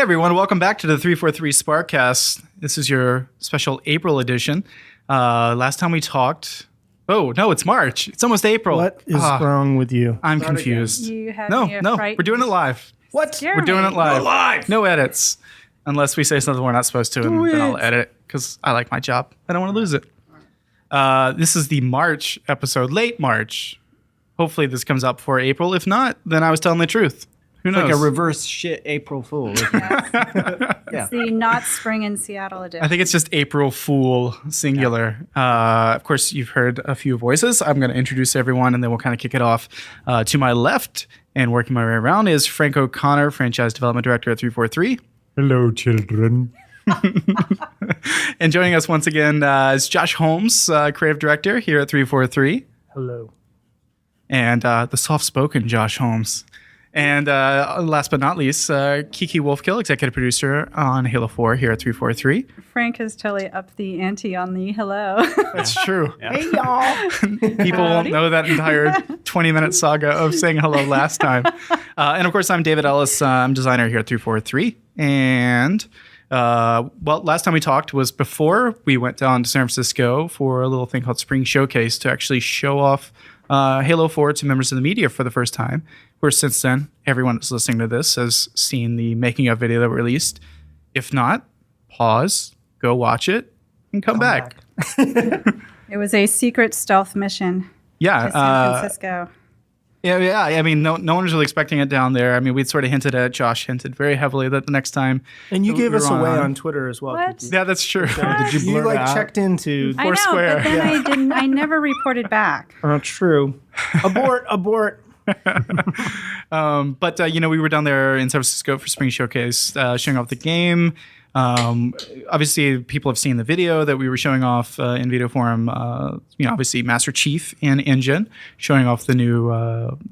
Hey everyone, welcome back to the 343 Sparkcast. This is your special April edition. Last time we talked... Oh, no, it's March. It's almost April. What is wrong with you? I'm confused. You had No, me we're doing it live. What? We're doing it live. Go live. No edits. Unless we say something we're not supposed to, and then I'll edit it because I like my job. I don't want to lose it. This is the March episode, late March. Hopefully this comes out before April. If not, then I was telling the truth. Who knows? Like a reverse shit April Fool. Isn't it? It's the not spring in Seattle edition. I think it's just April Fool, singular. Of course, you've heard a few voices. I'm going to introduce everyone, and then we'll kind of kick it off. To my left, and working my way around, is Frank O'Connor, Franchise Development Director at 343. Hello, children. And joining us once again is Josh Holmes, Creative Director here at 343. Hello. And the soft-spoken Josh Holmes. And last but not least, Kiki Wolfkill, Executive Producer on Halo 4 here at 343. Frank has totally upped the ante on the hello. That's true. Yeah. Hey, y'all. People won't know that entire 20-minute saga of saying hello last time. And of course, I'm David Ellis. I'm designer here at 343. And, last time we talked was before we went down to San Francisco for a little thing called Spring Showcase to actually show off Halo 4 to members of the media for the first time. Of course, since then, everyone that's listening to this has seen the making of video that we released. If not, pause, go watch it, and come back. It was a secret stealth mission to San Francisco. Yeah. I mean, no one was really expecting it down there. I mean, we'd sort of Josh hinted very heavily that the next time. And you gave us were away on Twitter as well. What? Kiki. Yeah, that's true. Did you blur You it out? checked into. I know, Foursquare. but then I didn't. I never reported back. True. Abort. But we were down there in San Francisco for Spring Showcase, showing off the game. Obviously, people have seen the video that we were showing off in video form. Obviously, Master Chief and Engine, showing off the new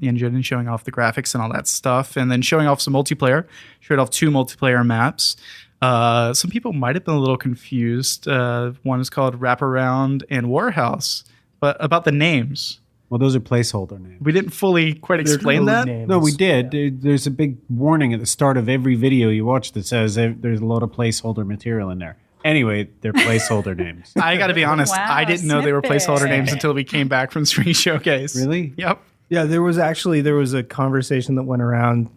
engine and showing off the graphics and all that stuff, and then showing off some multiplayer. Showed off 2 multiplayer maps. Some people might have been a little confused. One is called Wraparound and Warhouse, but about the names. Well, those are placeholder names. We didn't fully quite explain that. No, we did. There's a big warning at the start of every video you watch that says there's a lot of placeholder material in there. Anyway, they're placeholder names. I got to be honest. Wow, I didn't know they were snippet. placeholder names until we came back from Spring Showcase. Really? Yep. Yeah, there was a conversation that went around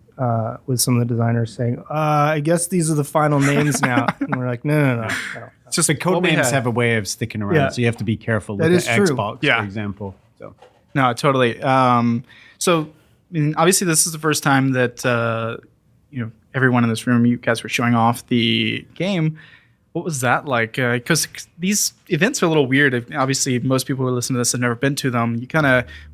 with some of the designers saying, I guess these are the final names now. And we're like, no. It's just The code what we names had. have a way of sticking around, Yeah. so you have to be careful That with is the true. Xbox, Yeah. for example. So. No, totally. Obviously, this is the first time that everyone in this room, you guys were showing off the game. What was that like? Because these events are a little weird. Obviously, most people who listen to this have never been to them. We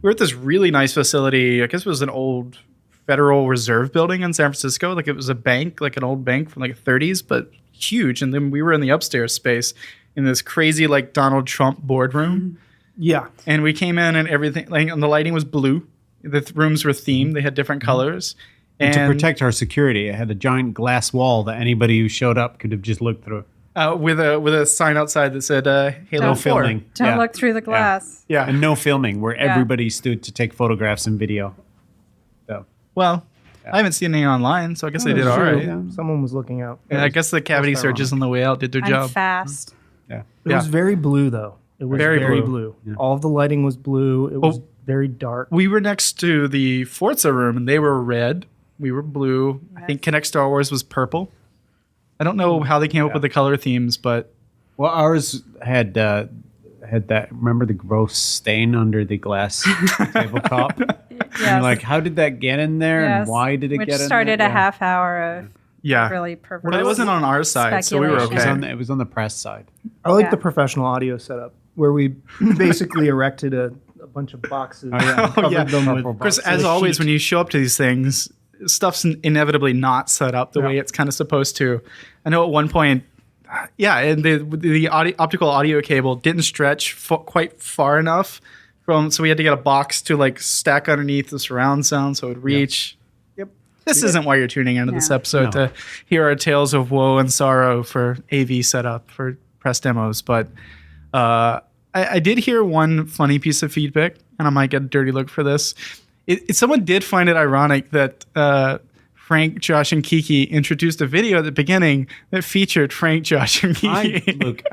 were at this really nice facility. I guess it was an old Federal Reserve building in San Francisco. Like it was a bank, like an old bank from like the 30s, but huge. And then we were in the upstairs space in this crazy like Donald Trump boardroom. Yeah. And we came in and everything, and the lighting was blue. The rooms were themed. They had different colors. And to protect our security, it had a giant glass wall that anybody who showed up could have just looked through. With a sign outside that said Halo Don't 4. filming. Don't Yeah. look through the glass. Yeah. And no filming, where everybody stood to take photographs and video. So. Well, I haven't seen any online, so I guess they did all right. Yeah. Someone was looking out. And I guess the cavity Spelled that searches on the way out did their I'm job. fast. Yeah. It was very blue, though. It was Very very, blue. blue. All of the lighting was blue. It was very dark. We were next to the Forza room, and they were red. We were blue. I think Connect Star Wars was purple. I don't know how they came up with the color themes, but Well, ours had that. Remember the gross stain under the glass tabletop? And you're like, how did that get in there, and why did it Which get in there? started a half hour of yeah. really perverse. But it wasn't on our side, so we were Speculation. okay. It was on the press side. I like Yeah. the professional audio setup where we basically erected a bunch of boxes. yeah. Covered yeah. them with Of course, with as a always, sheet. when you show up to these things, stuff's inevitably not set up the way it's kind of supposed to. I know at one point, and the optical audio cable didn't stretch quite far enough so we had to get a box to like stack underneath the surround sound so it would reach. Yep. This isn't why you're tuning into this No. episode to hear our tales of woe and sorrow for AV setup for press demos, but I did hear one funny piece of feedback, and I might get a dirty look for this. Someone did find it ironic that Frank, Josh, and Kiki introduced a video at the beginning that featured Frank, Josh, and Kiki.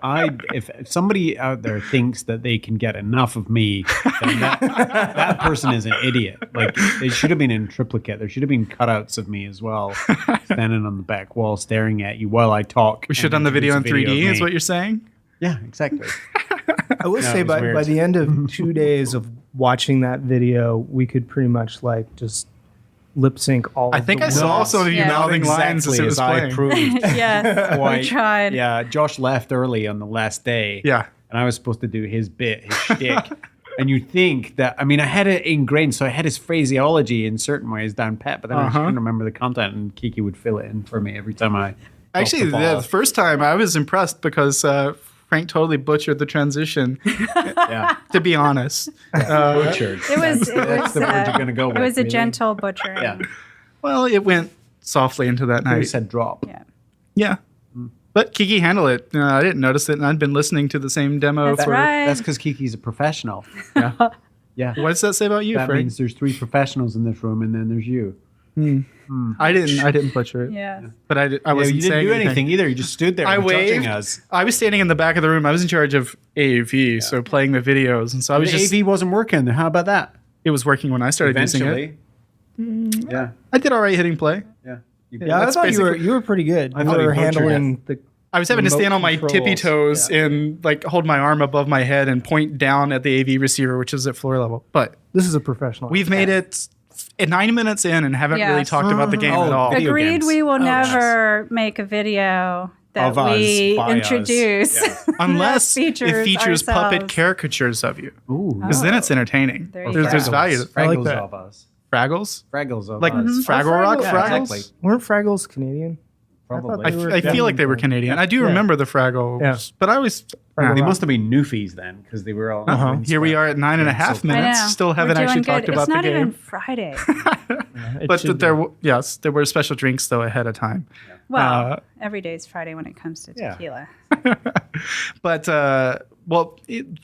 If somebody out there thinks that they can get enough of me, then that person is an idiot. Like, they should have been in triplicate. There should have been cutouts of me as well, standing on the back wall staring at you while I talk. We should have done the video in 3D, is what you're saying? Yeah, exactly. I will say by the end of 2 days of watching that video, we could pretty much like just lip sync all. I think I saw some of you mouthing lines as it was playing. I proved. Yes, we tried. Yeah, Josh left early on the last day. Yeah, and I was supposed to do his bit, his shtick. And you think that, I mean, I had it ingrained, so I had his phraseology in certain ways down pat, but then I just couldn't remember the content, and Kiki would fill it in for me every time I. Actually, the first time I was impressed because Frank totally butchered the transition. Yeah, to be honest, butchered. That's the word you're going to go with. It was a gentle butchering. Yeah. Well, it went softly into that night. You said drop. Yeah. Yeah. But Kiki handled it. I didn't notice it, and I'd been listening to the same demo That's for. right. That's because Kiki's a professional. Yeah. Yeah. What does that say about you, That Frank? means there's 3 professionals in this room, and then there's you. I didn't butcher it. Yeah. But I wasn't you didn't saying do anything either. You just stood there I judging waved. us. I was standing in the back of the room. I was in charge of AV, so playing the videos, and so I was The just. AV wasn't working. How about that? It was working when I started using it. Eventually. Yeah. I did all right hitting play. Yeah. Yeah, I That's thought basically- you were pretty good. I You thought were you butchered handling the. I was having to Remote stand on my controls. tippy toes and like hold my arm above my head and point down at the AV receiver, which is at floor level. But This is a professional. we've made it at 9 minutes in and haven't really Yes. talked about the game at all. video Agreed. games. We will yes. never make a video that Of us, we by us. introduce. Yeah. Unless it features puppet ourselves. caricatures of you. Ooh. Because then it's entertaining. There you There's go. value. I like Fraggles that. of us. Fraggles? Fraggles of Like us. Fraggle Rock? Yeah, Fraggles? exactly. Weren't Fraggles Canadian? Probably. I thought I feel like they were Canadian. I do remember the Fraggles, Yeah. but I always. Fraggle They Rock. must have been Newfies then, because they were all. Here we are at 9.5 I minutes. know. Still We're haven't doing actually good. talked about the It's not even game. Friday. It But should there, be. there were special drinks though ahead of time. Well, every day's Friday when it comes to Yeah. tequila. But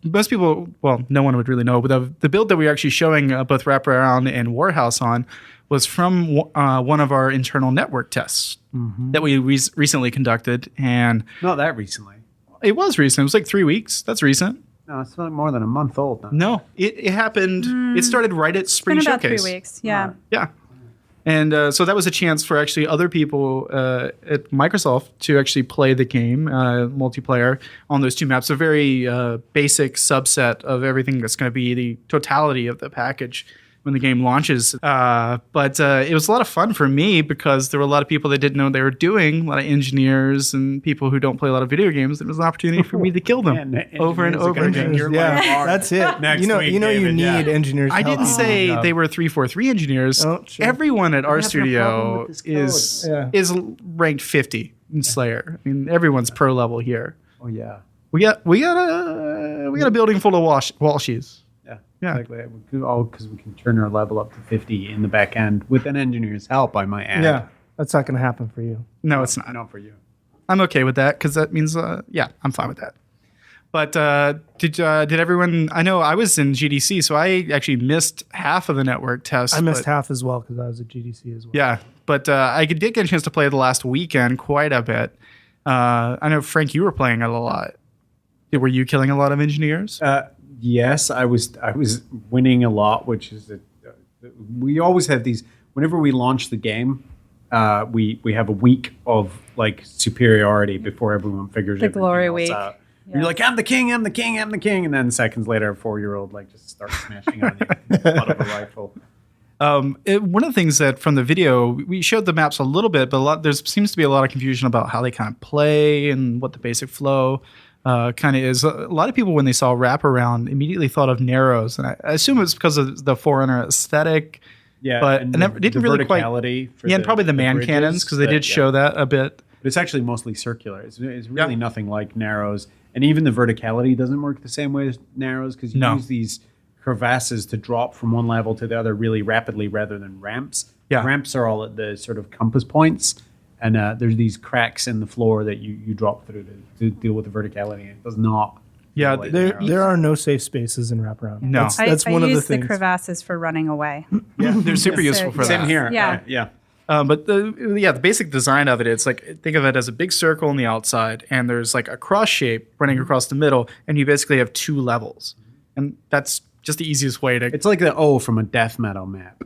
most people, no one would really know. But the build that we were actually showing both Wraparound and Warhouse on was from one of our internal network tests that we recently conducted, and Not that recently. it was recent. It was like 3 weeks. That's recent. No, it's not more than a month old now. No, it happened. It started right at Spring Been about Showcase. 3 weeks. Yeah. Yeah. And so that was a chance for actually other people at Microsoft to actually play the game multiplayer on those two maps. A very basic subset of everything that's going to be the totality of the package when the game launches. But it was a lot of fun for me because there were a lot of people that didn't know what they were doing, a lot of engineers and people who don't play a lot of video games. It was an opportunity for me to kill them over and over again. Yeah, that's it. Next you week, you David, need yeah. engineers. I to help didn't you. say No. they were 343 engineers. Oh, sure. Everyone at our having a problem studio with this is code. is ranked 50 in Slayer. I mean, everyone's pro level here. Oh, yeah. We got a building full of Walshies. Yeah. Exactly. Because we can turn our level up to 50 in the back end with an engineer's help, I might add. Yeah, that's not going to happen for you. No, it's not. Not for you. I'm okay with that because that means I'm fine with that. But did everyone? I know I was in GDC, so I actually missed half of the network test. I missed half as well because I was at GDC as well. Yeah, but I did get a chance to play the last weekend quite a bit. I know, Frank, you were playing it a lot. Were you killing a lot of engineers? Yes, I was winning a lot, which is we always have these. Whenever we launch the game, we have a week of like superiority before everyone figures The everything glory else week. out. Yeah. You're like, I'm the king, I'm the king, I'm the king, and then seconds later, a 4-year-old like just starts smashing on you with the butt of a rifle. One of the things that from the video, we showed the maps a little bit, but there seems to be a lot of confusion about how they kind of play and what the basic flow kind of is. A lot of people, when they saw Wraparound, immediately thought of Narrows, and I assume it was because of the Forerunner aesthetic. Yeah, but and I never didn't really quite. verticality for Yeah, and probably the man bridges, cannons because they did show that a bit. But it's actually mostly circular. It's really nothing like Narrows, and even the verticality doesn't work the same way as Narrows because you use these crevasses to drop from one level to the other really rapidly rather than ramps. Yeah. Ramps are all at the sort of compass points, and there's these cracks in the floor that you drop through to deal with the verticality. It does not. Yeah, feel like There Narrows. are no safe spaces in Wraparound. No. That's I one of the use the things. crevasses for running away. Yeah, they're super useful for Same that. Same here. Yeah. Yeah. But the basic design of it, it's like, think of it as a big circle on the outside, and there's like a cross shape running across the middle, and you basically have 2 levels. And that's just the easiest way to... It's like the O from a death metal map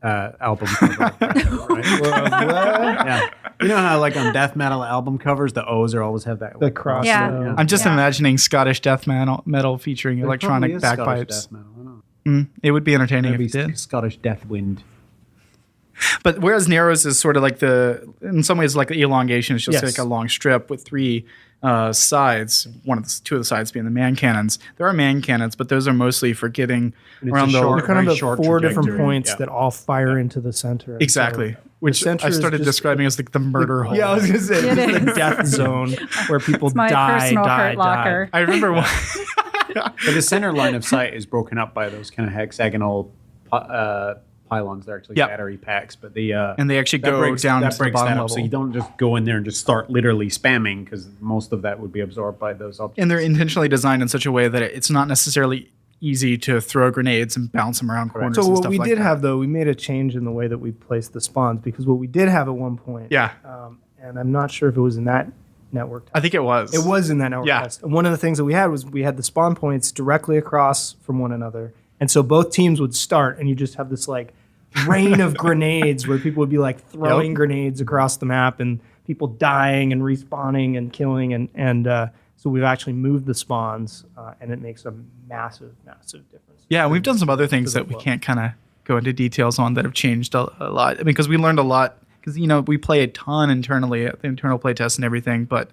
album cover. Right? Yeah. You know how like on death metal album covers, the O's always have that The cross. Yeah. I'm just imagining Scottish death metal featuring There electronic probably is Scottish bagpipes. death metal, I don't know. It would be entertaining if Maybe it did. Scottish death wind. But whereas Narrows is sort of like in some ways, like the elongation is just Yes. like a long strip with 3 sides, 2 of the sides being the man cannons. There are man cannons, but those are mostly for getting And it's around a the... short- They're kind of very the short 4 different trajectory. points Yeah. that all fire into the center. And Exactly. so Which center I is started just- describing as like the murder hole. Yeah, I was going to say, It just the is. death zone where people It's my die, personal die, hurt locker. I remember one... But the center line of sight is broken up by those kind of hexagonal pylons. They're actually Yep. battery packs, but the And they actually that go down that to the breaks bottom that up. level. So you don't just go in there and just start literally spamming because most of that would be absorbed by those objects. And they're intentionally designed in such a way that it's not necessarily easy to throw grenades and bounce them around corners So and what stuff we like did that. have, though, we made a change in the way that we placed the spawns, because what we did have at one point, Yeah. and I'm not sure if it was in that network test. I think it was. It was in that network Yeah. test. And one of the things that we had was we had the spawn points directly across from one another. And so both teams would start, and you just have this like rain of grenades where people would be like throwing grenades across the map, and people dying and respawning and killing. And so we've actually moved the spawns, and it makes a massive, massive difference. Yeah, we've done some other things that we can't kind of go into details on that have changed a lot. I mean, because we learned a lot. Because we play a ton internally at the internal play test and everything, but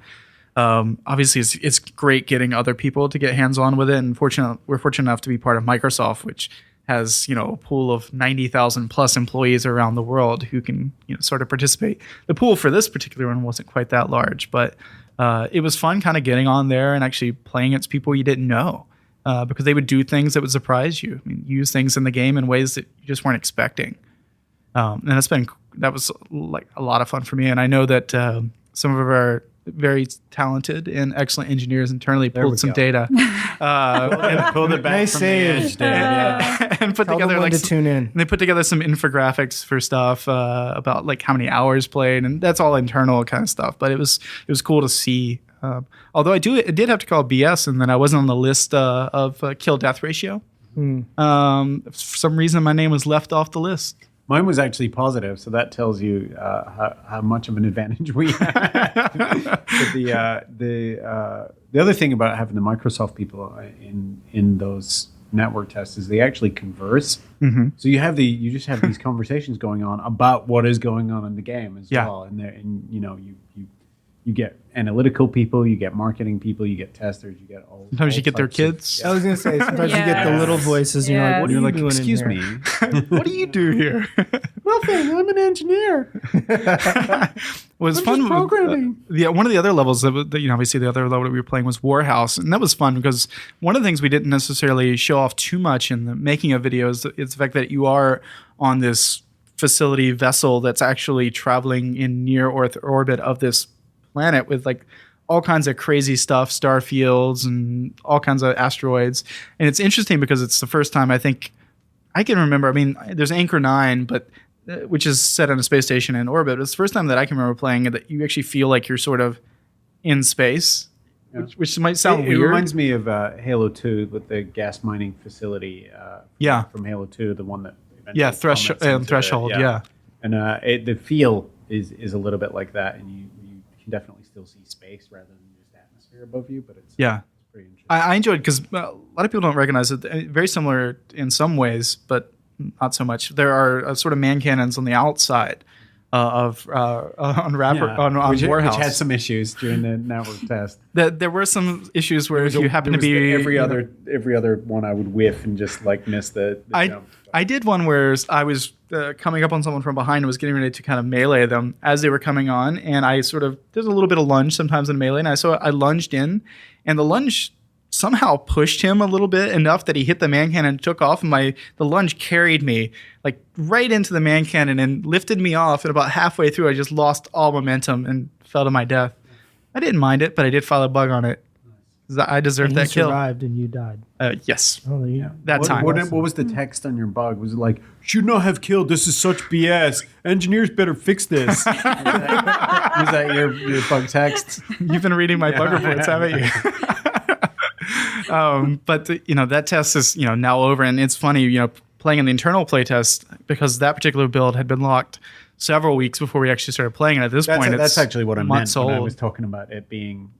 obviously it's great getting other people to get hands on with it. And we're fortunate enough to be part of Microsoft, which has a pool of 90,000 plus employees around the world who can sort of participate. The pool for this particular one wasn't quite that large, but it was fun kind of getting on there and actually playing against people you didn't know. Because they would do things that would surprise you. I mean, use things in the game in ways that you just weren't expecting. And that was like a lot of fun for me. And I know that some of our very talented and excellent engineers internally pulled some data. And pulled it back Nice from save. the edge there. Yeah. And put Tell them together when to tune in. and they put together some infographics for stuff about like how many hours played, and that's all internal kind of stuff. But it was cool to see. Although I did have to call BS, and then I wasn't on the list of kill death ratio. For some reason, my name was left off the list. Mine was actually positive, so that tells you how much of an advantage we had. But the other thing about having the Microsoft people in those network tests is they actually converse. Mm-hmm. So you just have these conversations going on about what is going on in the game as Yeah. well, and you get analytical people, you get marketing people, you get testers, you get all. Sometimes you get their types of- kids. I was going to say, sometimes you get the Yes. little voices, and you're like, what are You're you like, doing excuse in me. here? What do you do here? Nothing. I'm an engineer. Was I'm fun. just programming. One of the other levels that obviously the other level that we were playing was Warhouse, and that was fun because one of the things we didn't necessarily show off too much in the making of videos is the fact that you are on this facility vessel that's actually traveling in near Earth orbit of this planet with like all kinds of crazy stuff, star fields and all kinds of asteroids. And it's interesting because it's the first time I think I can remember. I mean, there's Anchor 9, but which is set on a space station in orbit. It's the first time that I can remember playing it that you actually feel like you're sort of in space, which might sound It weird. reminds me of Halo 2 with the gas mining facility. From Halo 2, the one that eventually plummets into Threshold. Yeah. And the feel is a little bit like that, and you can definitely still see space rather than just atmosphere above you. But it's pretty interesting. I enjoyed it because a lot of people don't recognize it. Very similar in some ways, but not so much. There are sort of man cannons on the outside on Warhouse. Which had some issues during the network test. There were some issues where if you happen to be every other one I would whiff and just like miss the jump. I did one where I was coming up on someone from behind and was getting ready to kind of melee them as they were coming on, and I sort of there's a little bit of lunge sometimes in melee, and I lunged in, and the lunge somehow pushed him a little bit enough that he hit the man cannon and took off, and the lunge carried me like right into the man cannon and lifted me off, and about halfway through I just lost all momentum and fell to my death. I didn't mind it, but I did file a bug on it. I deserved And that he kill. survived and you died. Yes. Oh, there you That time. What was the text on your bug? Was it like, should not have killed, this is such BS, engineers better fix this? Was that your bug text? You've been reading my bug reports, haven't you? But that test is now over, and it's funny playing in the internal playtest, because that particular build had been locked several weeks before we actually started playing, and at this point That's actually what I meant months when I old. was talking about it being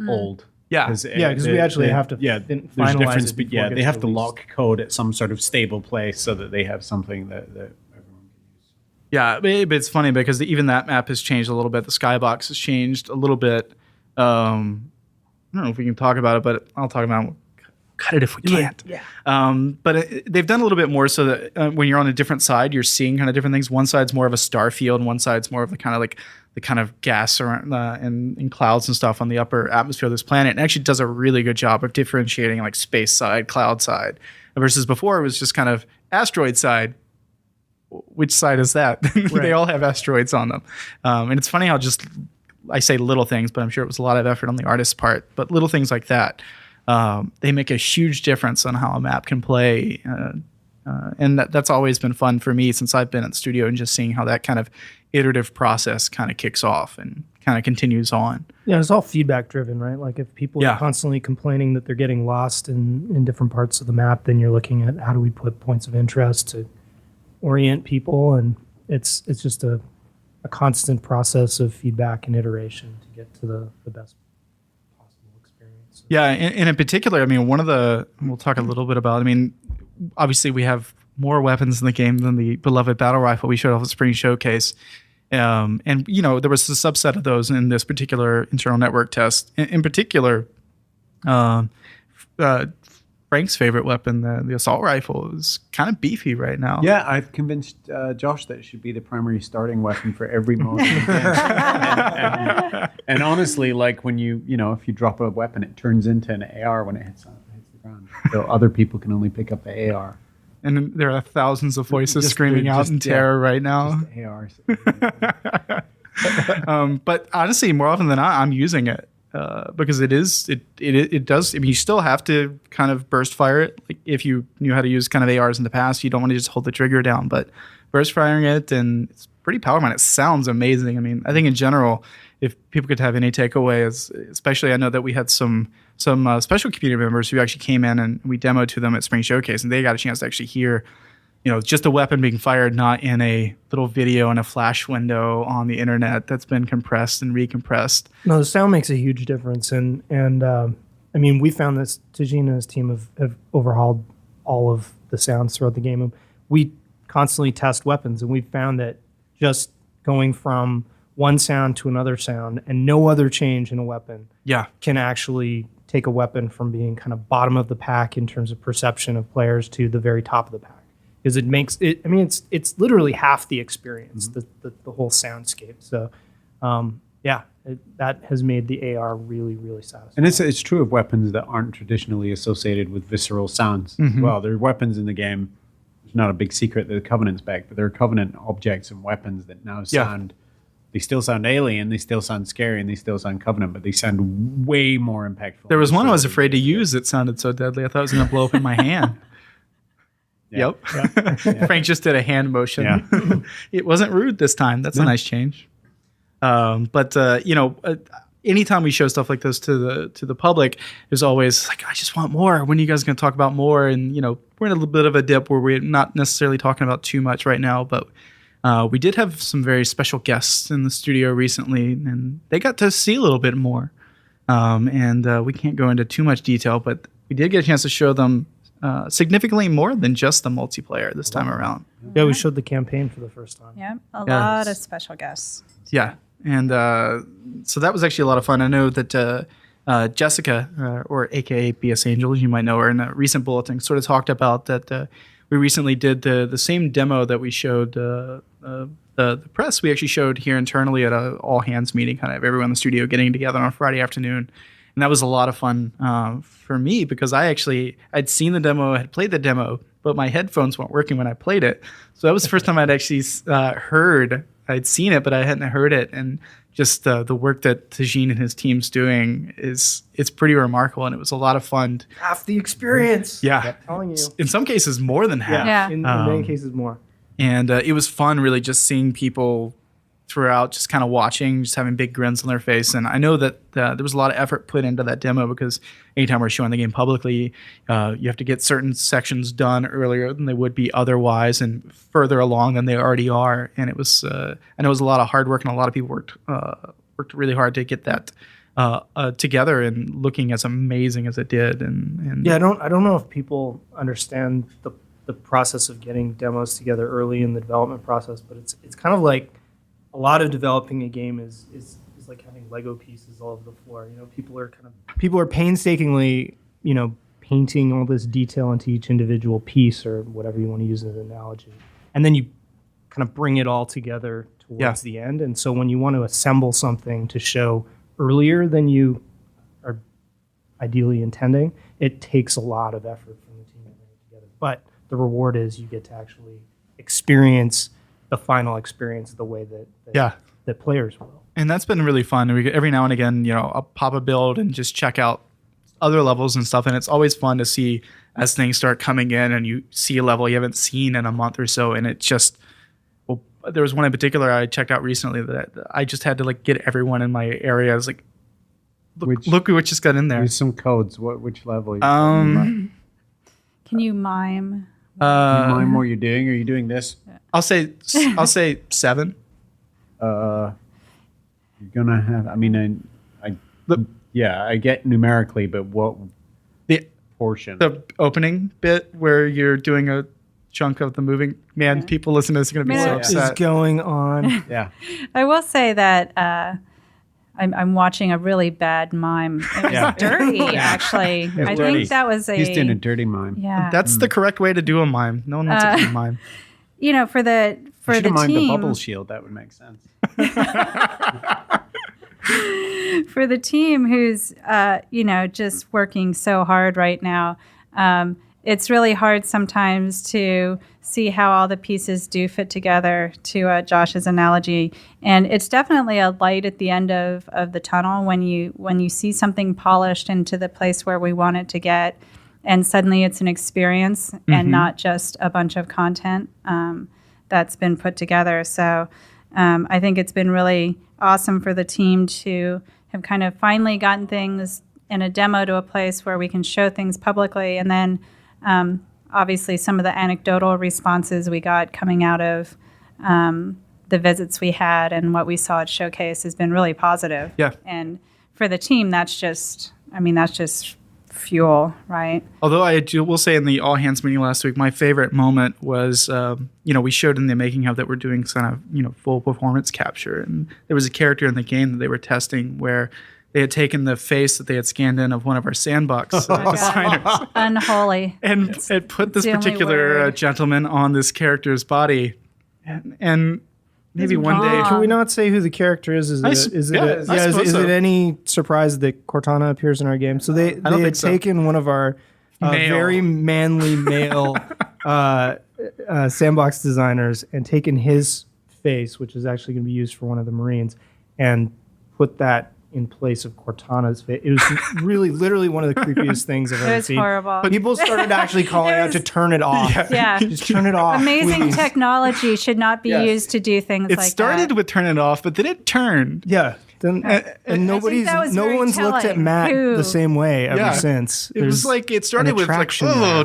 old. Yeah. because we actually have to there's finalize a difference. it But before it they gets have to released. lock code at some sort of stable place so that they have something that everyone can use. Yeah, but it's funny because even that map has changed a little bit. The skybox has changed a little bit. I don't know if we can talk about it, but I'll talk about it. Cut it if we can't. Yeah. But they've done a little bit more so that when you're on a different side, you're seeing kind of different things. One side's more of a star field, and one side's more of the kind of gas around and clouds and stuff on the upper atmosphere of this planet. And actually does a really good job of differentiating like space side, cloud side, versus before it was just kind of asteroid side. Which side is that? They all have asteroids on them. And it's funny how I say little things, but I'm sure it was a lot of effort on the artist's part. But little things like that, they make a huge difference on how a map can play. And that's always been fun for me since I've been in the studio, and just seeing how that kind of iterative process kind of kicks off and kind of continues on. Yeah, it's all feedback driven, right? Like if people Yeah. are constantly complaining that they're getting lost in different parts of the map, then you're looking at how do we put points of interest to orient people, and it's just a constant process of feedback and iteration to get to the best possible experience. Yeah, and in particular, I mean, we'll talk a little bit about, obviously we have more weapons in the game than the beloved battle rifle we showed off at Spring Showcase. And, there was a subset of those in this particular internal network test. In particular, Frank's favorite weapon, the assault rifle, is kind of beefy right now. Yeah, I've convinced Josh that it should be the primary starting weapon for every mode. and honestly, like when if you drop a weapon, it turns into an AR when it hits the ground. So other people can only pick up the AR. And there are thousands of voices Just- screaming out just- in terror right Just now. ARs. But honestly, more often than not, I'm using it because it does. You still have to kind of burst fire it. Like if you knew how to use kind of ARs in the past, you don't want to just hold the trigger down. But burst firing it, and it's pretty powerful, and it sounds amazing. I think in general, if people could have any takeaways, especially I know that we had some special community members who actually came in and we demoed to them at Spring Showcase, and they got a chance to actually hear, just a weapon being fired, not in a little video in a flash window on the internet that's been compressed and recompressed. No, the sound makes a huge difference, and we found this. Tajin and his team have overhauled all of the sounds throughout the game. We constantly test weapons, and we found that just going from one sound to another sound and no other change in a weapon can actually take a weapon from being kind of bottom of the pack in terms of perception of players to the very top of the pack, because it makes it, it's literally half the experience, the whole soundscape. So that has made the AR really, really satisfying. And it's true of weapons that aren't traditionally associated with visceral sounds as well. There are weapons in the game. It's not a big secret that the Covenant's back, but there are Covenant objects and weapons that now sound. They still sound alien, they still sound scary, and they still sound Covenant, but they sound way more impactful. There was one I was afraid to use that sounded so deadly. I thought it was going to blow up in my hand. Yeah. Yep. Frank just did a hand motion. It wasn't rude this time. That's a nice change. Anytime we show stuff like this to the public, there's always like, I just want more. When are you guys going to talk about more? And we're in a little bit of a dip where we're not necessarily talking about too much right now, but we did have some very special guests in the studio recently, and they got to see a little bit more. We can't go into too much detail, but we did get a chance to show them significantly more than just the multiplayer this time around. Yeah, we showed the campaign for the first time. Yeah, a lot of special guests. Yeah, and so that was actually a lot of fun. I know that Jessica, or AKA BS Angel, you might know her, in a recent bulletin sort of talked about that we recently did the same demo that we showed the press. We actually showed here internally at a all hands meeting, kind of everyone in the studio getting together on a Friday afternoon. And that was a lot of fun for me because I'd seen the demo, had played the demo, but my headphones weren't working when I played it. So that was the first time I'd actually I'd seen it, but I hadn't heard it. And just the work that Tajin and his team's doing it's pretty remarkable, and it was a lot of fun. Half the experience. Yeah, I'm telling you. In some cases more than half. Yeah. In many cases more. And it was fun, really, just seeing people throughout, just kind of watching, just having big grins on their face. And I know that there was a lot of effort put into that demo, because anytime we're showing the game publicly, you have to get certain sections done earlier than they would be otherwise, and further along than they already are. And it was, I know it was a lot of hard work, and a lot of people worked really hard to get that together and looking as amazing as it did. And yeah, I don't know if people understand the process of getting demos together early in the development process, but it's kind of like a lot of developing a game is like having Lego pieces all over the floor. People are painstakingly, painting all this detail into each individual piece, or whatever you want to use as an analogy. And then you kind of bring it all together towards the end. And so when you want to assemble something to show earlier than you are ideally intending, it takes a lot of effort from the team to bring it together. But the reward is you get to actually experience the final experience the way that players will. And that's been really fun. Every now and again, I'll pop a build and just check out other levels and stuff. And it's always fun to see as things start coming in and you see a level you haven't seen in a month or so. And it just, there was one in particular I checked out recently that I just had to get everyone in my area. I was like, look what just got in there. There's some codes. Which level are you talking about? Can you mime? You mind what you're doing? Are you doing this? I'll say 7. You're gonna have. I mean, I get numerically, but what the portion? The opening bit where you're doing a chunk of the moving. Man, people listening to this are gonna be so What is upset. going on? Yeah. I will say that I'm watching a really bad mime. It was dirty, actually. I think that was He's doing a dirty mime. Yeah. That's the correct way to do a mime. No one wants to do a mime. For the mimed team. the bubble shield. That would make sense. For the team who's just working so hard right now, it's really hard sometimes to see how all the pieces do fit together, to Josh's analogy. And it's definitely a light at the end of the tunnel when you see something polished into the place where we want it to get, and suddenly it's an experience and not just a bunch of content that's been put together. So I think it's been really awesome for the team to have kind of finally gotten things in a demo to a place where we can show things publicly. And then obviously some of the anecdotal responses we got coming out of the visits we had and what we saw at Showcase has been really positive. Yeah. And for the team, that's just fuel, right? Although will say in the all hands meeting last week, my favorite moment was, we showed in the making of that we're doing kind of, full performance capture. And there was a character in the game that they were testing where they had taken the face that they had scanned in of one of our sandbox designers. Unholy. And it put this particular gentleman on this character's body. And maybe one day. Can we not say who the character is? Is it any surprise that Cortana appears in our game? So they had taken one of our very manly male sandbox designers and taken his face, which is actually going to be used for one of the Marines, and put that in place of Cortana's face. It was really, literally one of the creepiest things I've ever seen. It was horrible. But people started actually calling out to turn it off. Yeah. Just turn it off. Amazing please. technology should not be used to do things like that. It started with turn it off, but then it turned. Yeah. Then, and no one's looked at Matt the same way ever since. It was like, it started with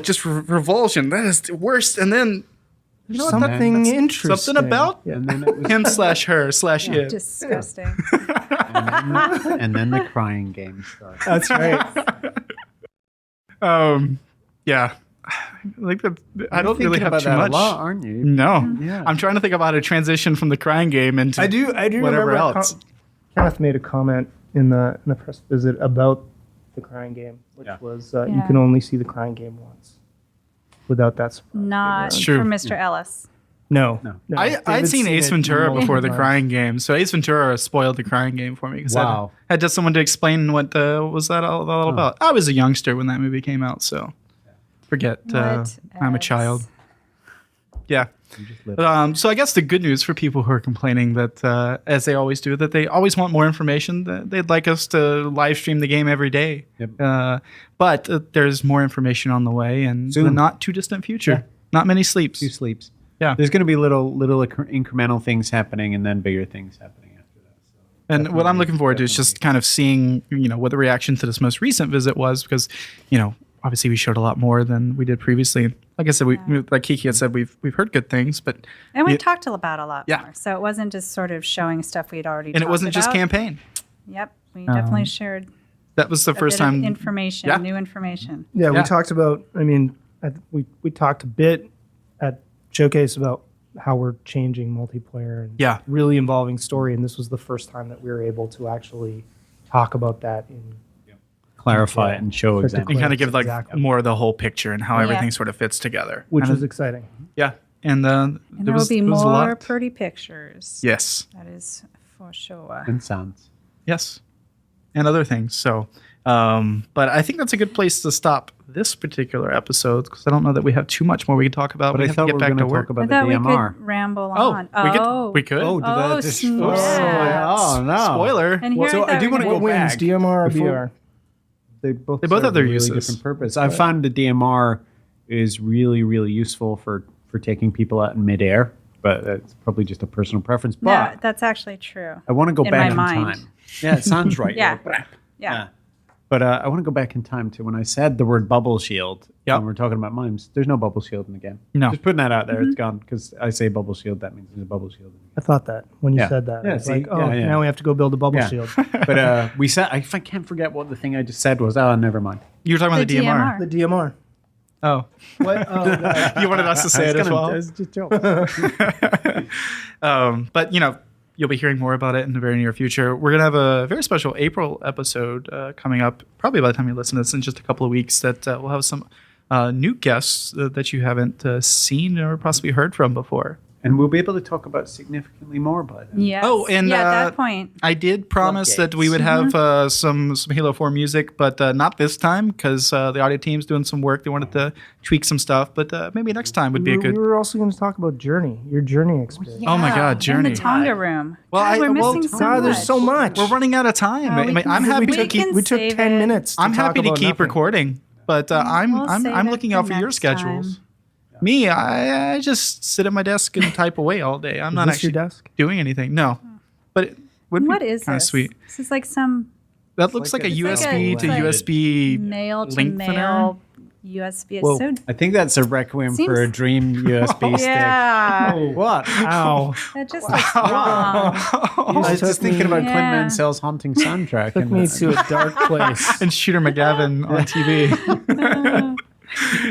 just revulsion. That is the worst. And then something interesting. Something about him/her/it. Disgusting. And then the crying game started. That's right. Yeah. I don't really have too much. A lot, aren't you? No. Yeah. I'm trying to think about how to transition from the crying game into I do whatever remember else. Kenneth made a comment in the press visit about the crying game, which was you can only see the crying game once without that surprise. Not true. for Mr. Ellis. No. I'd seen Ace Ventura before the crying game, so Ace Ventura spoiled the crying game for me. Because I had just someone to explain what was that all about. I was a youngster when that movie came out, so forget I'm a child. Yeah. So I guess the good news for people who are complaining that, as they always do, that they always want more information, that they'd like us to live stream the game every day. Yep. But there's more information on the way, and Soon. the not too distant future. Yeah. Not many sleeps. 2 sleeps. Yeah. There's going to be little incremental things happening, and then bigger things happening after that. So And what I'm looking forward to is definitely. just kind of seeing, what the reaction to this most recent visit was, because, obviously we showed a lot more than we did previously. Like I said, like Kiki had said, we've heard good things, but And we talked about a lot Yeah. more. So it wasn't just sort of showing stuff we'd already and it talked wasn't just about. campaign. Yep. We definitely shared That was the a first bit of time. information, Yeah. new information. Yeah, Yeah. we talked about. I mean, we talked a bit at Showcase about how we're changing multiplayer and Yeah. really involving story, and this was the first time that we were able to actually talk about that in clarify Yeah. it and show Start to exactly. And kind of give like Exactly. more of the whole picture and how Yeah. everything sort of fits together. which And was exciting. yeah, and And there will be was a more lot. pretty pictures. Yes, That is for sure. And sounds. yes, and other things. So, but I think that's a good place to stop this particular episode, because I don't know that we have too much more we can talk about. But we I have thought to we get were back going to to work. talk I about thought the we DMR. could ramble Oh, on. we could. Oh, did Oh, that just snaps. Oh, no. Spoiler. And here So I I do thought want we to were go What wins, back. DMR or Before- BR? They both both have their really uses. different purpose. I found the DMR is really, really useful for taking people out in midair, but it's probably just a personal preference. No, But that's actually true. I want to go in back my in mind. time. Yeah, it sounds right. Yeah. You're- Yeah. But I want to go back in time to when I said the word bubble shield. Yep. When we're talking about mimes, there's no bubble shield in the game. No. Just putting that out there. It's gone because I say bubble shield. That means there's a bubble shield. In the I thought that when you Yeah. said that. Yeah, I was see? like, oh, Yeah, yeah. now we have to go build a bubble Yeah. shield. game. But we said I can't forget what the thing I just said was. Oh, never mind. You were talking about the DMR. The DMR. Oh, What? Oh, God. you wanted us to say it as well. It's just a joke. But you'll be hearing more about it in the very near future. We're gonna have a very special April episode coming up. Probably by the time you listen to this, in just a couple of weeks, that we'll have some new guests that you haven't seen or possibly heard from before. And we'll be able to talk about significantly more by then. Yes. Oh, and, yeah, at uh, that point. I did promise that we would Mm-hmm. have some Halo 4 music, but not this time, because the audio team's doing some work. They wanted to tweak some stuff, but maybe next time would be a We good. were also going to talk about Journey, your Journey experience. Oh my Yeah, God, Journey. In the Tonga room. Well, God, we're well, missing so God, much. there's so much. We're running out of time. Oh, we can- I'm we happy to can keep. We took save 10 it. minutes. I'm happy to talk keep about nothing. recording, but We'll I'm save it looking for out for your next schedules. time. Me, I just sit at my desk and type away all day. I'm Is not this actually your desk? doing anything. No, but it would What be is kind of this? sweet. This is like some That looks like a It's USB to like a- USB male to lengthener. male USB. It's Whoa. so I think that's a requiem Seems- for a dream USB stick. yeah. What? Ow. That just looks wrong. I was took just thinking me- about Clint Yeah. Mansell's haunting soundtrack. Took me to a dark place. and Shooter McGavin on TV.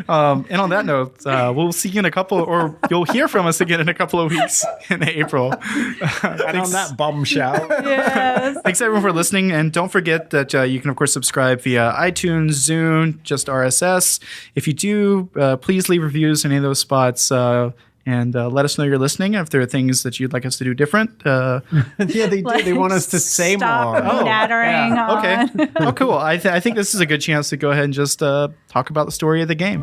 And on that note, we'll see you in a couple, or you'll hear from us again in a couple of weeks in April. And on that bombshell. Yes. Thanks everyone for listening, and don't forget that you can of course subscribe via iTunes, Zune, just RSS. If you do, please leave reviews in any of those spots. And let us know you're listening. If there are things that you'd like us to do different, Yeah, they do. They want us to say Stop more. nattering on. okay. Oh, cool. I think this is a good chance to go ahead and just talk about the story of the game.